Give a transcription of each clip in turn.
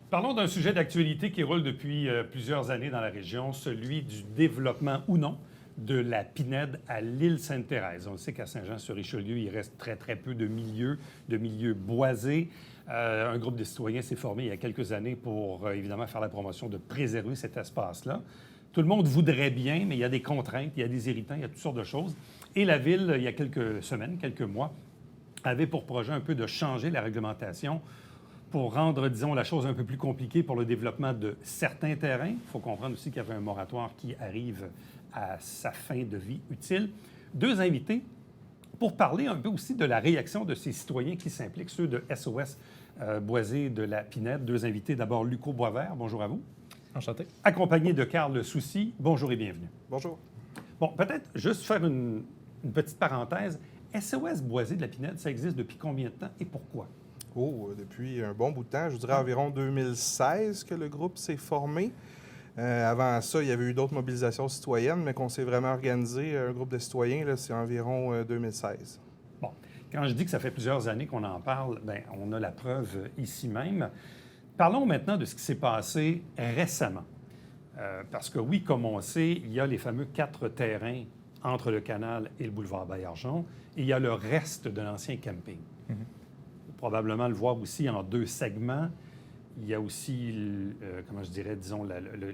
Parlons d'un sujet d'actualité qui roule depuis plusieurs années dans la région, celui du développement ou non de la pinède à l'île Sainte-Thérèse. On sait qu'à Saint-Jean-sur-Richelieu, il reste très, très peu de milieux boisés. Un groupe de citoyens s'est formé il y a quelques années pour, évidemment, faire la promotion de préserver cet espace-là. Tout le monde voudrait bien, mais il y a des contraintes, il y a des irritants, il y a toutes sortes de choses. Et la Ville, il y a quelques semaines, quelques mois, avait pour projet un peu de changer la réglementation pour rendre, disons, la chose un peu plus compliquée pour le développement de certains terrains. Il faut comprendre aussi qu'il y avait un moratoire qui arrive à sa fin de vie utile. Deux invités pour parler un peu aussi de la réaction de ces citoyens qui s'impliquent, ceux de SOS Boisé de la Pinède. Deux invités, d'abord Luco Boisvert, bonjour à vous. Enchanté. Accompagné de Carl Soucy, bonjour et bienvenue. Bonjour. Bon, peut-être juste faire une petite parenthèse. SOS Boisé de la Pinède, ça existe depuis combien de temps et pourquoi? Oh, depuis un bon bout de temps, je dirais environ 2016 que le groupe s'est formé. Avant ça, il y avait eu d'autres mobilisations citoyennes, mais qu'on s'est vraiment organisé, un groupe de citoyens, là, c'est environ 2016. Bon, quand je dis que ça fait plusieurs années qu'on en parle, bien, on a la preuve ici même. Parlons maintenant de ce qui s'est passé récemment. Parce que oui, comme on sait, il y a les fameux 4 terrains entre le canal et le boulevard Baillargeon, et il y a le reste de l'ancien camping. Probablement le voir aussi en 2 segments. Il y a aussi, comment je dirais, disons,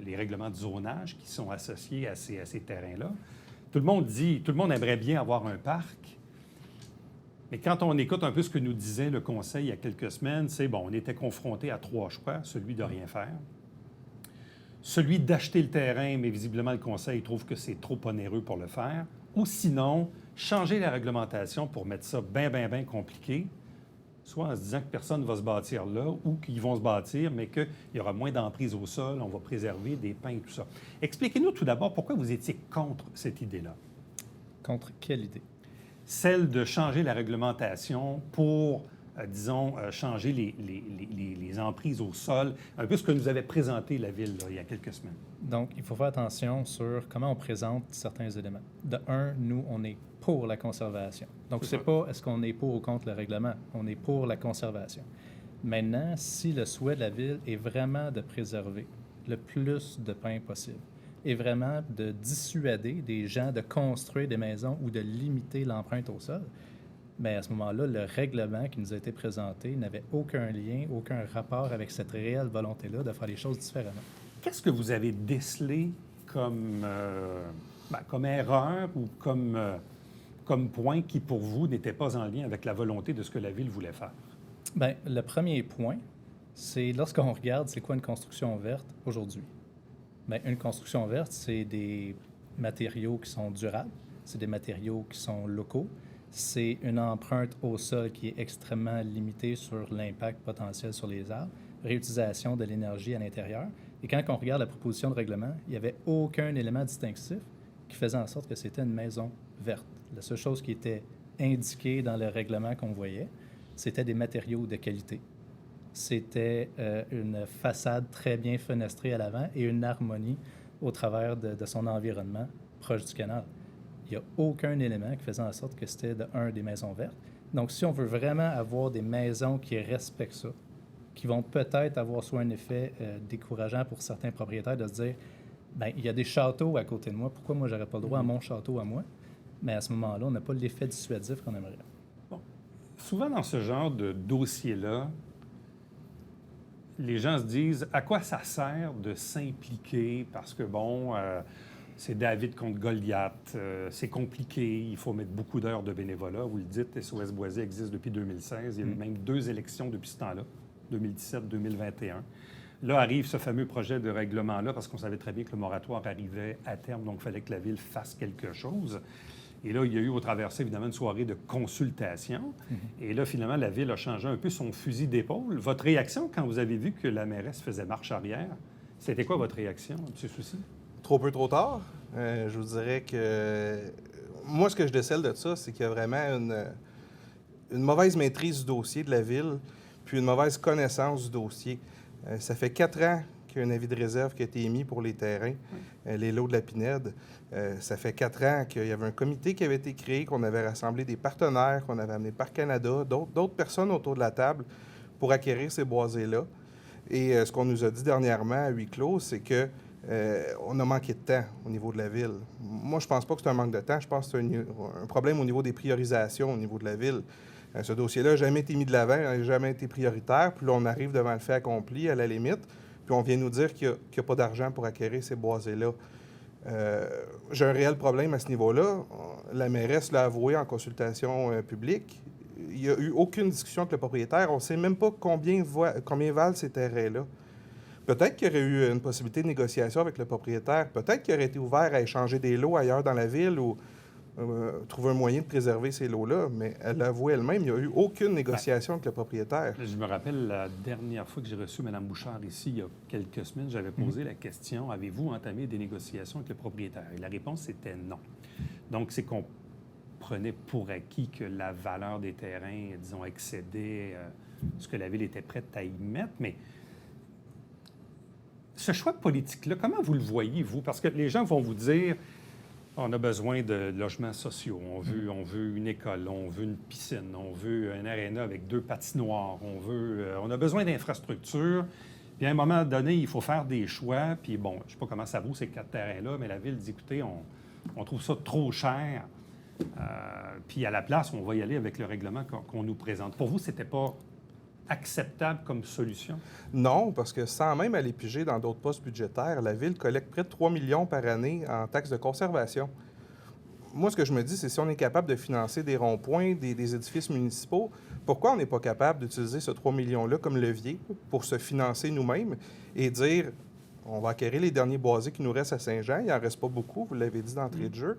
les règlements de zonage qui sont associés à ces terrains-là. Tout le monde aimerait bien avoir un parc, mais quand on écoute un peu ce que nous disait le Conseil il y a quelques semaines, c'est bon, on était confronté à 3 choix, celui de rien faire, celui d'acheter le terrain, mais visiblement le Conseil trouve que c'est trop onéreux pour le faire, ou sinon, changer la réglementation pour mettre ça bien, bien, bien compliqué, soit en se disant que personne ne va se bâtir là ou qu'ils vont se bâtir, mais qu'il y aura moins d'emprise au sol, on va préserver des pins et tout ça. Expliquez-nous tout d'abord pourquoi vous étiez contre cette idée-là. Contre quelle idée? Celle de changer la réglementation pour, disons, changer les emprises au sol, un peu ce que nous avait présenté la Ville là, il y a quelques semaines. Donc, il faut faire attention sur comment on présente certains éléments. De un, nous, on est pour la conservation. Donc, c'est pas est-ce qu'on est pour ou contre le règlement. On est pour la conservation. Maintenant, si le souhait de la Ville est vraiment de préserver le plus de pins possible et vraiment de dissuader des gens de construire des maisons ou de limiter l'empreinte au sol, bien, à ce moment-là, le règlement qui nous a été présenté n'avait aucun lien, aucun rapport avec cette réelle volonté-là de faire les choses différemment. Qu'est-ce que vous avez décelé comme, comme erreur ou comme point qui, pour vous, n'était pas en lien avec la volonté de ce que la Ville voulait faire? Bien, le premier point, c'est lorsqu'on regarde c'est quoi une construction verte aujourd'hui. Bien, une construction verte, c'est des matériaux qui sont durables, c'est des matériaux qui sont locaux, c'est une empreinte au sol qui est extrêmement limitée sur l'impact potentiel sur les arbres, réutilisation de l'énergie à l'intérieur. Et quand on regarde la proposition de règlement, il n'y avait aucun élément distinctif qui faisait en sorte que c'était une maison verte. La seule chose qui était indiquée dans le règlement qu'on voyait, c'était des matériaux de qualité. C'était une façade très bien fenestrée à l'avant et une harmonie au travers de son environnement proche du canal. Il n'y a aucun élément qui faisait en sorte que c'était des maisons vertes. Donc, si on veut vraiment avoir des maisons qui respectent ça, qui vont peut-être avoir soit un effet décourageant pour certains propriétaires de se dire, bien, il y a des châteaux à côté de moi, pourquoi moi, j'aurais pas le droit à mon château à moi? Mais à ce moment-là, on n'a pas l'effet dissuasif qu'on aimerait. Bon. Souvent, dans ce genre de dossier-là, les gens se disent à quoi ça sert de s'impliquer parce que, bon, c'est David contre Goliath, c'est compliqué, il faut mettre beaucoup d'heures de bénévolat. Vous le dites, SOS Boisé existe depuis 2016. Il y a eu même 2 élections depuis ce temps-là, 2017-2021. Là arrive ce fameux projet de règlement-là parce qu'on savait très bien que le moratoire arrivait à terme, donc il fallait que la Ville fasse quelque chose. Et là, il y a eu au travers ça, évidemment, une soirée de consultation. Et là, finalement, la Ville a changé un peu son fusil d'épaule. Votre réaction quand vous avez vu que la mairesse faisait marche arrière, c'était quoi votre réaction, M. Soucy? Trop peu, trop tard. Je vous dirais que moi, ce que je décèle de ça, c'est qu'il y a vraiment une mauvaise maîtrise du dossier de la Ville, puis une mauvaise connaissance du dossier. Ça fait 4 ans qu'il y a un avis de réserve qui a été émis pour les terrains, les lots de la Pinède. Ça fait 4 ans qu'il y avait un comité qui avait été créé, qu'on avait rassemblé des partenaires, qu'on avait amené par Canada, d'autres personnes autour de la table pour acquérir ces boisés-là. Et ce qu'on nous a dit dernièrement à huis clos, c'est que on a manqué de temps au niveau de la ville. Moi, je pense pas que c'est un manque de temps. Je pense que c'est un problème au niveau des priorisations au niveau de la ville. Ce dossier-là n'a jamais été mis de l'avant, n'a jamais été prioritaire. Puis là, on arrive devant le fait accompli, à la limite, puis on vient nous dire qu'il n'y a pas d'argent pour acquérir ces boisés-là. J'ai un réel problème à ce niveau-là. La mairesse l'a avoué en consultation publique. Il n'y a eu aucune discussion avec le propriétaire. On ne sait même pas combien valent ces terrains-là. Peut-être qu'il y aurait eu une possibilité de négociation avec le propriétaire. Peut-être qu'il aurait été ouvert à échanger des lots ailleurs dans la ville ou trouver un moyen de préserver ces lots-là. Mais elle l'a avoué elle-même, il n'y a eu aucune négociation avec le propriétaire. Je me rappelle la dernière fois que j'ai reçu Mme Bouchard ici, il y a quelques semaines, j'avais posé la question, avez-vous entamé des négociations avec le propriétaire? Et la réponse était non. Donc, c'est qu'on prenait pour acquis que la valeur des terrains, disons, excédait ce que la Ville était prête à y mettre. Mais ce choix politique-là, comment vous le voyez, vous? Parce que les gens vont vous dire, on a besoin de logements sociaux, on veut une école, on veut une piscine, on veut un aréna avec 2 patinoires, on a besoin d'infrastructures. Puis à un moment donné, il faut faire des choix. Puis bon, je ne sais pas comment ça vaut ces 4 terrains-là, mais la Ville dit, écoutez, on trouve ça trop cher. Puis à la place, on va y aller avec le règlement qu'on nous présente. Pour vous, c'était pas acceptable comme solution? Non, parce que sans même aller piger dans d'autres postes budgétaires, la Ville collecte près de 3 millions par année en taxes de conservation. Moi, ce que je me dis, c'est si on est capable de financer des ronds-points, des édifices municipaux, pourquoi on n'est pas capable d'utiliser ce 3 millions-là comme levier pour se financer nous-mêmes et dire, on va acquérir les derniers boisés qui nous restent à Saint-Jean, il n'en reste pas beaucoup, vous l'avez dit d'entrée de jeu.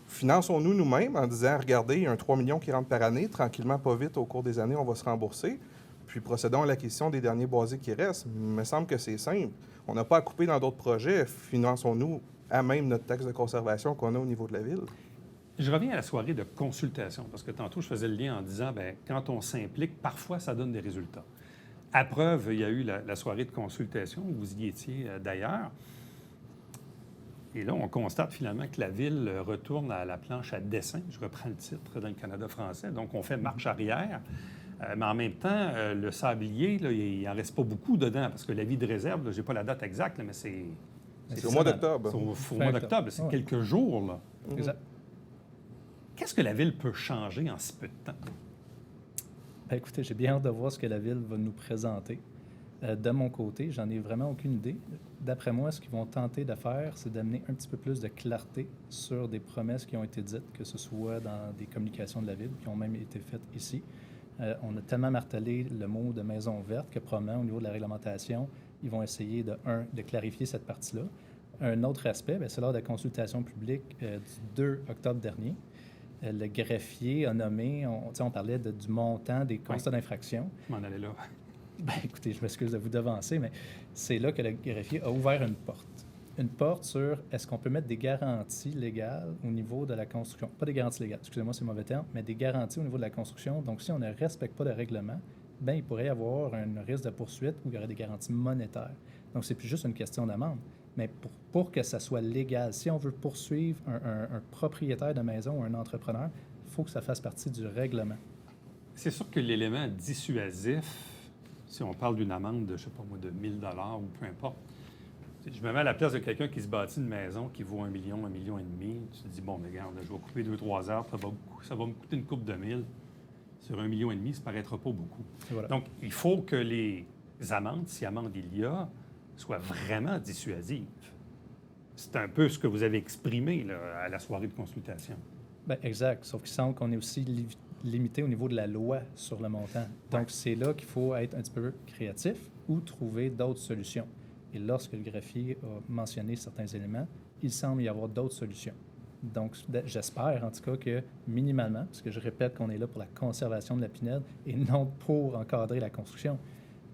Finançons-nous nous-mêmes en disant, regardez, il y a un 3 millions qui rentre par année, tranquillement, pas vite, au cours des années, on va se rembourser. Puis procédons à l'acquisition des derniers boisés qui restent. Il me semble que c'est simple. On n'a pas à couper dans d'autres projets. Finançons-nous à même notre taxe de conservation qu'on a au niveau de la Ville. Je reviens à la soirée de consultation, parce que tantôt, je faisais le lien en disant, bien, quand on s'implique, parfois, ça donne des résultats. À preuve, il y a eu la soirée de consultation, où vous y étiez d'ailleurs. Et là, on constate finalement que la Ville retourne à la planche à dessin. Je reprends le titre dans le Canada français. Donc, on fait marche arrière. Mais en même temps, le sablier, là, il n'en reste pas beaucoup dedans, parce que l'avis de réserve, je n'ai pas la date exacte, là, mais c'est au mois d'octobre. C'est au mois d'octobre. C'est quelques jours. Là. Exact. Qu'est-ce que la Ville peut changer en si peu de temps? Bien, écoutez, j'ai bien hâte de voir ce que la Ville va nous présenter. De mon côté, j'en ai vraiment aucune idée. D'après moi, ce qu'ils vont tenter de faire, c'est d'amener un petit peu plus de clarté sur des promesses qui ont été dites, que ce soit dans des communications de la Ville, qui ont même été faites ici. On a tellement martelé le mot de maison verte que probablement, au niveau de la réglementation, ils vont essayer de clarifier cette partie-là. Un autre aspect, c'est lors de la consultation publique du 2 octobre dernier. Le greffier a nommé, on parlait du montant des constats d'infraction. Je m'en allais là. Bien, écoutez, je m'excuse de vous devancer, mais c'est là que le greffier a ouvert une porte. Une porte sur est-ce qu'on peut mettre des garanties légales au niveau de la construction. Pas des garanties légales, excusez-moi, c'est un mauvais terme, mais des garanties au niveau de la construction. Donc, si on ne respecte pas le règlement, bien, il pourrait y avoir un risque de poursuite où il y aurait des garanties monétaires. Donc, c'est plus juste une question d'amende. Mais pour que ça soit légal, si on veut poursuivre un propriétaire de maison ou un entrepreneur, il faut que ça fasse partie du règlement. C'est sûr que l'élément dissuasif, si on parle d'une amende de, je ne sais pas moi, de 1 000 $ ou peu importe, je me mets à la place de quelqu'un qui se bâtit une maison qui vaut 1 million, 1,5 million. Tu te dis, bon, mais regarde, je vais couper 2-3 heures, ça va me coûter une couple de mille. Sur 1,5 million, ça ne paraîtra pas beaucoup. Voilà. Donc, il faut que les amendes, si amende il y a, soient vraiment dissuasives. C'est un peu ce que vous avez exprimé là, à la soirée de consultation. Bien, exact. Sauf qu'il semble qu'on est aussi limité au niveau de la loi sur le montant. Donc, c'est là qu'il faut être un petit peu créatif ou trouver d'autres solutions. Et lorsque le greffier a mentionné certains éléments, il semble y avoir d'autres solutions. Donc, j'espère en tout cas que minimalement, parce que je répète qu'on est là pour la conservation de la pinède et non pour encadrer la construction,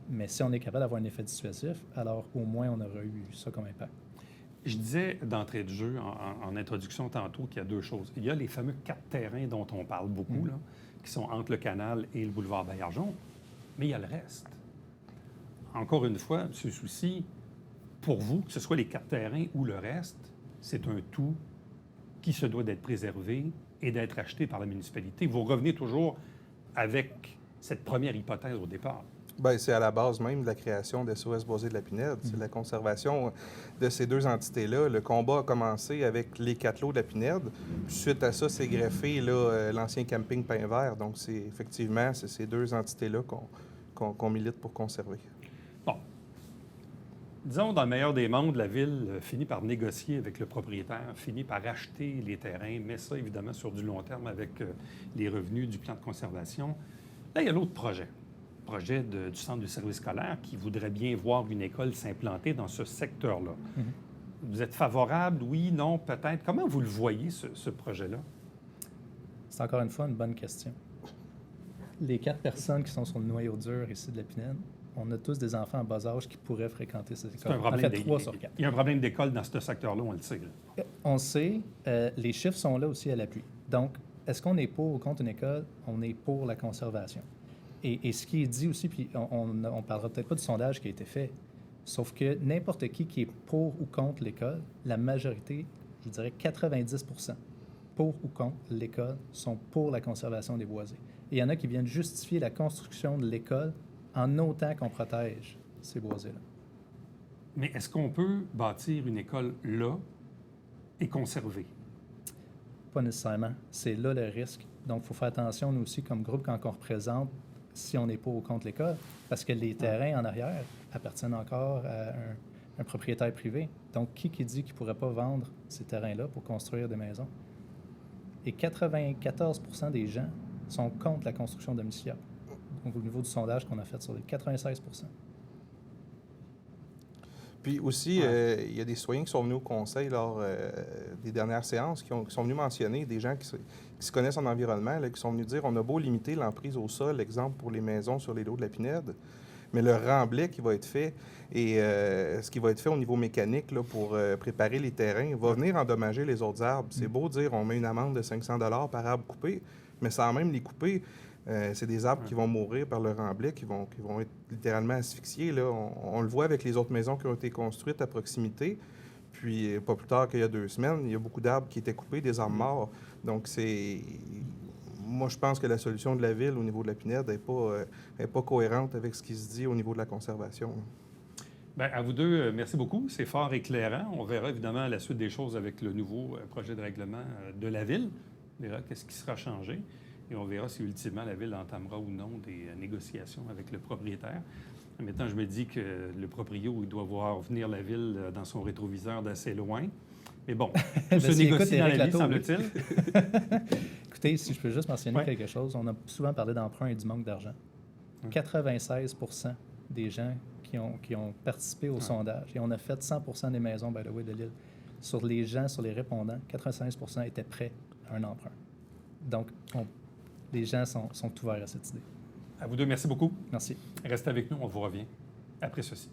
mais si on est capable d'avoir un effet dissuasif, alors au moins on aura eu ça comme impact. Je disais d'entrée de jeu, en introduction tantôt, qu'il y a 2 choses. Il y a les fameux 4 terrains dont on parle beaucoup, là, qui sont entre le canal et le boulevard Baillargeon, mais il y a le reste. Encore une fois, M. Soucy, pour vous, que ce soit les 4 terrains ou le reste, c'est un tout qui se doit d'être préservé et d'être acheté par la municipalité. Vous revenez toujours avec cette première hypothèse au départ. Bien, c'est à la base même de la création de SOS Boisé de la Pinède. C'est la conservation de ces deux entités-là. Le combat a commencé avec les 4 lots de la Pinède. Puis suite à ça, c'est greffé l'ancien camping Pain Vert. Donc, effectivement, c'est ces deux entités-là qu'on milite pour conserver. Bon. Disons, dans le meilleur des mondes, la Ville finit par négocier avec le propriétaire, finit par acheter les terrains, met ça évidemment sur du long terme avec les revenus du plan de conservation. Là, il y a l'autre projet du centre de service scolaire qui voudrait bien voir une école s'implanter dans ce secteur-là. Vous êtes favorable? Oui, non, peut-être. Comment vous le voyez, ce projet-là? C'est encore une fois une bonne question. Les 4 personnes qui sont sur le noyau dur ici de la Pinède, on a tous des enfants en bas âge qui pourraient fréquenter cette école. En fait, 3 sur 4. Il y a un problème d'école dans ce secteur-là, on le sait. Là. On le sait, les chiffres sont là aussi à l'appui. Donc, est-ce qu'on est pour ou contre une école? On est pour la conservation. Et ce qui est dit aussi, puis on ne parlera peut-être pas du sondage qui a été fait, sauf que n'importe qui est pour ou contre l'école, la majorité, je dirais 90 pour ou contre l'école, sont pour la conservation des boisés. Et il y en a qui viennent justifier la construction de l'école en autant qu'on protège ces boisés-là. Mais est-ce qu'on peut bâtir une école là et conserver? Pas nécessairement. C'est là le risque. Donc, il faut faire attention, nous aussi, comme groupe, quand on représente, si on est pour ou contre l'école, parce que les terrains en arrière appartiennent encore à un propriétaire privé. Donc, qui dit qu'il ne pourrait pas vendre ces terrains-là pour construire des maisons? Et 94 des gens sont contre la construction domiciliaire. Donc, au niveau du sondage qu'on a fait sur les 96 Puis aussi, il y a des citoyens qui sont venus au conseil lors des dernières séances, qui sont venus mentionner des gens qui se connaissent en environnement, là, qui sont venus dire on a beau limiter l'emprise au sol, exemple pour les maisons sur les lots de la Pinède, mais le remblai qui va être fait et ce qui va être fait au niveau mécanique là, pour préparer les terrains va venir endommager les autres arbres. C'est beau dire on met une amende de 500 $ par arbre coupé, mais sans même les couper, c'est des arbres qui vont mourir par le remblai, qui vont être littéralement asphyxiés. Là. On le voit avec les autres maisons qui ont été construites à proximité. Puis, pas plus tard qu'il y a 2 semaines, il y a beaucoup d'arbres qui étaient coupés, des arbres morts. Donc, moi, je pense que la solution de la Ville au niveau de la Pinède n'est pas cohérente avec ce qui se dit au niveau de la conservation. Bien, à vous deux, merci beaucoup. C'est fort éclairant. On verra évidemment la suite des choses avec le nouveau projet de règlement de la Ville. On verra qu'est-ce qui sera changé. Et on verra si ultimement la Ville entamera ou non des négociations avec le propriétaire. Maintenant, je me dis que le proprio, il doit voir venir la Ville dans son rétroviseur d'assez loin. Mais bon, tout se négocie dans la vie, semble-t-il. Écoutez, si je peux juste mentionner quelque chose, on a souvent parlé d'emprunt et du manque d'argent. 96 des gens qui ont participé au sondage, et on a fait 100 des maisons, by the way, de l'île, sur les gens, sur les répondants, 95 étaient prêts à un emprunt. Donc, les gens sont ouverts à cette idée. À vous deux, merci beaucoup. Merci. Restez avec nous, on vous revient après ceci.